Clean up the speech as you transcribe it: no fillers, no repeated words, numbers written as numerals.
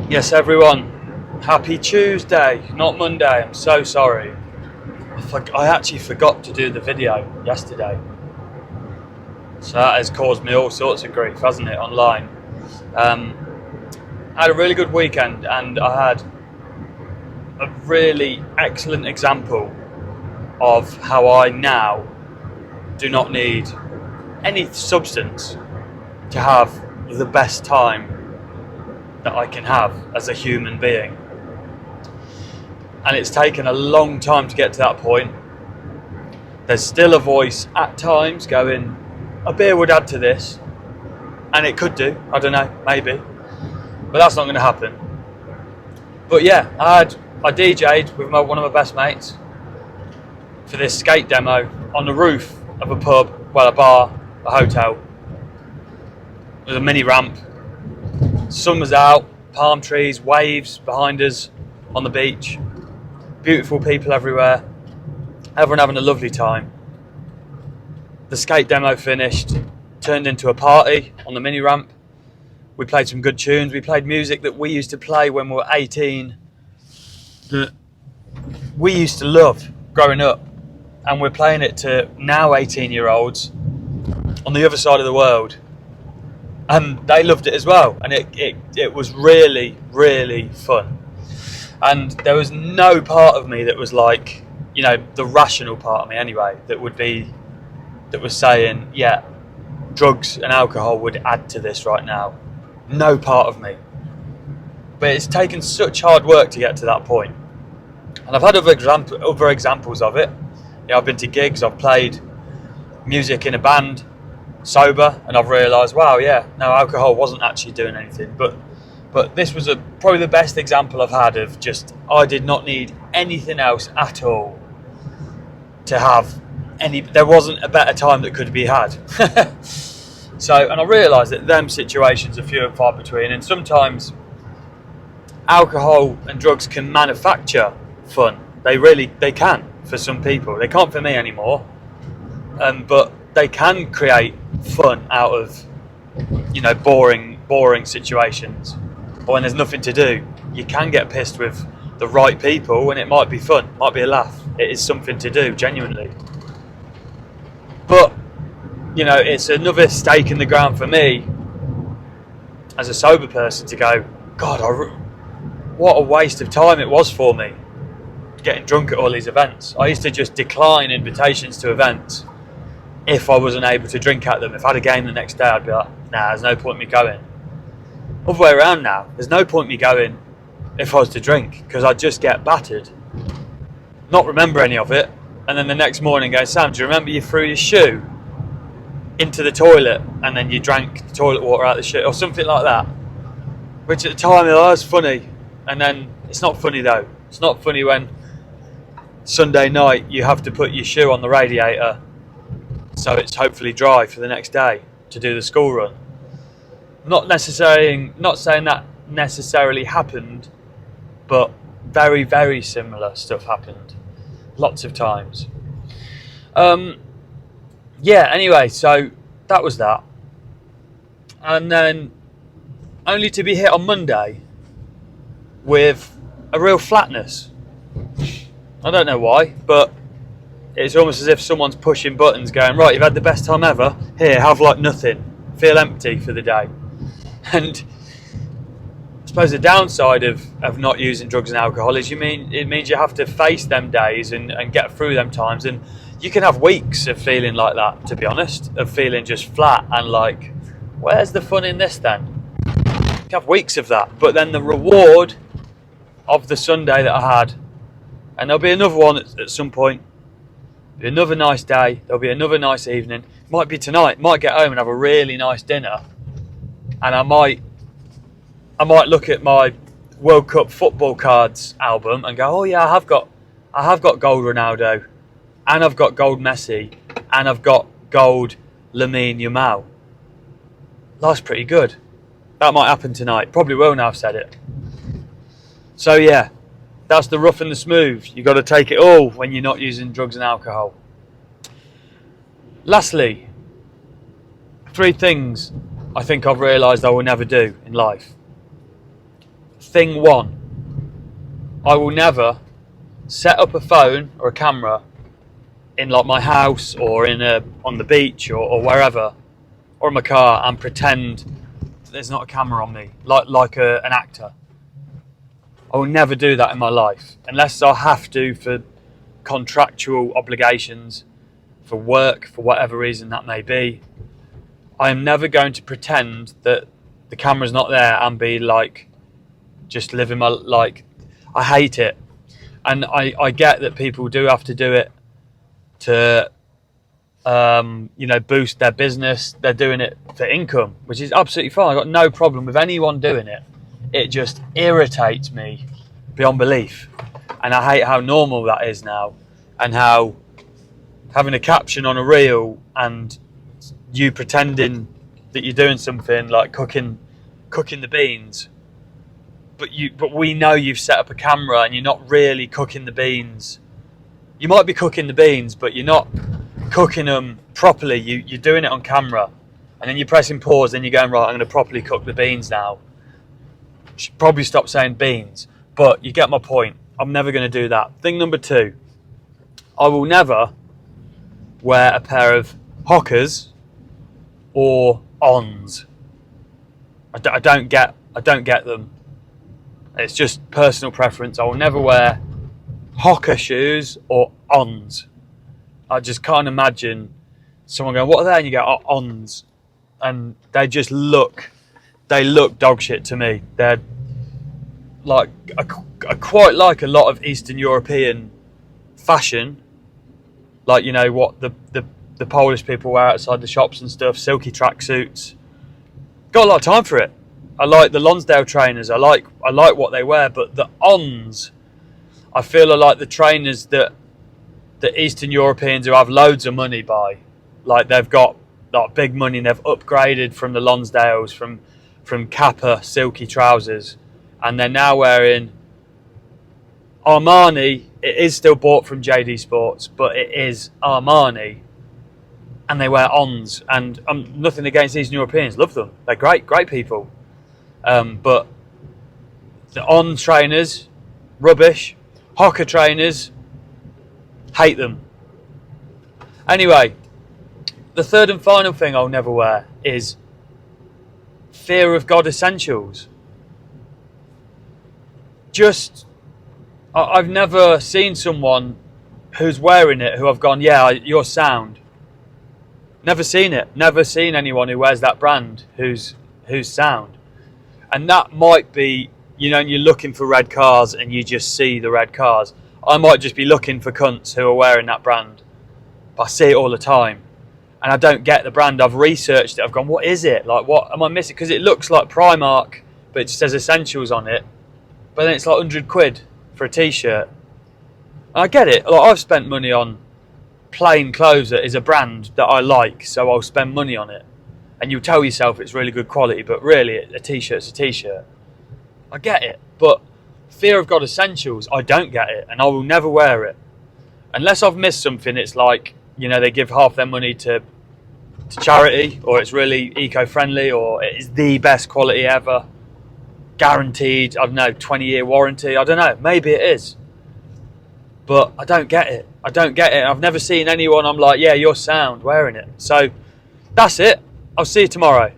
Yes, everyone. Happy Tuesday, not Monday. I'm so sorry. I actually forgot to do the video yesterday. So that has caused me all sorts of grief, hasn't it, online? I had a really good weekend and I had a really excellent example of how I now do not need any substance to have the best time that I can have as a human being. And it's taken a long time to get to that point. There's still a voice at times going, a beer would add to this, and it could do, I don't know, maybe, but that's not going to happen. But yeah, I DJ'd with one of my best mates for this skate demo on the roof of a pub, well, a bar, a hotel. There's a mini ramp, sun was out, palm trees, waves behind us on the beach, beautiful people everywhere, everyone having a lovely time. The skate demo finished, turned into a party on the mini ramp. We played some good tunes. We played music that we used to play when we were 18, that we used to love growing up, and we're playing it to now 18-year-olds on the other side of the world, and they loved it as well, and it was really, really fun. And there was no part of me that was like, you know, the rational part of me anyway, that was saying, yeah, drugs and alcohol would add to this right now. No part of me. But it's taken such hard work to get to that point. And I've had other examples of it. I've been to gigs, I've played music in a band sober, and I've realised, wow, yeah, no, alcohol wasn't actually doing anything. But this was probably the best example I've had of just, I did not need anything else at all to have there wasn't a better time that could be had. So, and I realised that them situations are few and far between, and sometimes alcohol and drugs can manufacture fun. They can for some people. They can't for me anymore. But they can create fun out of, you know, boring situations. Or when there's nothing to do, you can get pissed with the right people, and it might be fun, might be a laugh. It is something to do, genuinely. But, you know, it's another stake in the ground for me as a sober person to go, God, what a waste of time it was for me getting drunk at all these events. I used to just decline invitations to events if I wasn't able to drink at them. If I had a game the next day, I'd be like, nah, there's no point me going. Other way around now, there's no point me going if I was to drink, because I'd just get battered, not remember any of it, and then the next morning go, Sam, do you remember you threw your shoe into the toilet and then you drank the toilet water out of the shoe, or something like that? Which at the time, it was funny, and then it's not funny though. It's not funny when Sunday night you have to put your shoe on the radiator so it's hopefully dry for the next day to do the school run. Not saying that necessarily happened, but very, very similar stuff happened lots of times. Yeah, anyway, so that was that. And then only to be hit on Monday with a real flatness. I don't know why, but it's almost as if someone's pushing buttons going, right, you've had the best time ever, here, have like nothing, feel empty for the day. And I suppose the downside of not using drugs and alcohol is it means you have to face them days and get through them times, and you can have weeks of feeling like that, to be honest, of feeling just flat and like, where's the fun in this then? You can have weeks of that, but then the reward of the Sunday that I had, and there'll be another one at some point, be another nice day, there'll be another nice evening, might be tonight, might get home and have a really nice dinner, and I might look at my World Cup football cards album and go, oh yeah, I have got gold Ronaldo, and I've got gold Messi, and I've got gold Lamine Yamal. Life's pretty good. That might happen tonight. Probably will now I've said it. So yeah, that's the rough and the smooth. You've got to take it all when you're not using drugs and alcohol. Lastly, 3 things I think I've realised I will never do in life. thing one, I will never set up a phone or a camera in like my house or on the beach or wherever, or in my car, and pretend there's not a camera on me, like an actor. I will never do that in my life, unless I have to for contractual obligations, for work, for whatever reason that may be. I am never going to pretend that the camera's not there and be like, just living my, like, I hate it. And I get that people do have to do it to, boost their business. They're doing it for income, which is absolutely fine. I've got no problem with anyone doing it. It just irritates me beyond belief. And I hate how normal that is now, and how having a caption on a reel and you pretending that you're doing something like cooking the beans, but we know you've set up a camera and you're not really cooking the beans. You might be cooking the beans, but you're not cooking them properly. You're doing it on camera, and then you're pressing pause, and you're going, right, I'm going to properly cook the beans now. Should probably stop saying beans, but you get my point. I'm never going to do that. Thing number two, I will never wear a pair of Hokas or Ons. I don't get them. It's just personal preference. I will never wear Hoka shoes or Ons. I just can't imagine someone going, what are they? And you go, oh, Ons. And they look dog shit to me. They're like, I quite like a lot of Eastern European fashion. Like, you know, what the Polish people wear outside the shops and stuff, silky tracksuits. Got a lot of time for it. I like the Lonsdale trainers. I like what they wear, but the Ons, I feel, are like the trainers that the Eastern Europeans who have loads of money buy. Like, they've got like big money and they've upgraded from the Lonsdales, from Kappa silky trousers, and they're now wearing Armani. It is still bought from JD Sports, but it is Armani, and they wear Ons. And I'm nothing against Eastern Europeans, love them. They're great people. But the On trainers, rubbish. Hoka trainers, hate them. Anyway, the third and final thing I'll never wear is Fear of God Essentials. I've never seen someone who's wearing it who I've gone, yeah, you're sound. Never seen it. Never seen anyone who wears that brand who's sound. And that might be, you know, you're looking for red cars and you just see the red cars. I might just be looking for cunts who are wearing that brand. But I see it all the time. And I don't get the brand. I've researched it. I've gone, what is it? Like, what am I missing? Because it looks like Primark, but it just says Essentials on it. But then it's like 100 quid for a t-shirt. And I get it. Like, I've spent money on plain clothes that is a brand that I like, so I'll spend money on it. And you tell yourself it's really good quality, but really a t-shirt's a t-shirt. I get it, but Fear of God Essentials, I don't get it, and I will never wear it. Unless I've missed something, it's like, you know, they give half their money to charity, or it's really eco-friendly, or it is the best quality ever. Guaranteed, I don't know, 20-year warranty, I don't know, maybe it is. But I don't get it. I don't get it. I've never seen anyone I'm like, yeah, you're sound wearing it. So that's it. I'll see you tomorrow.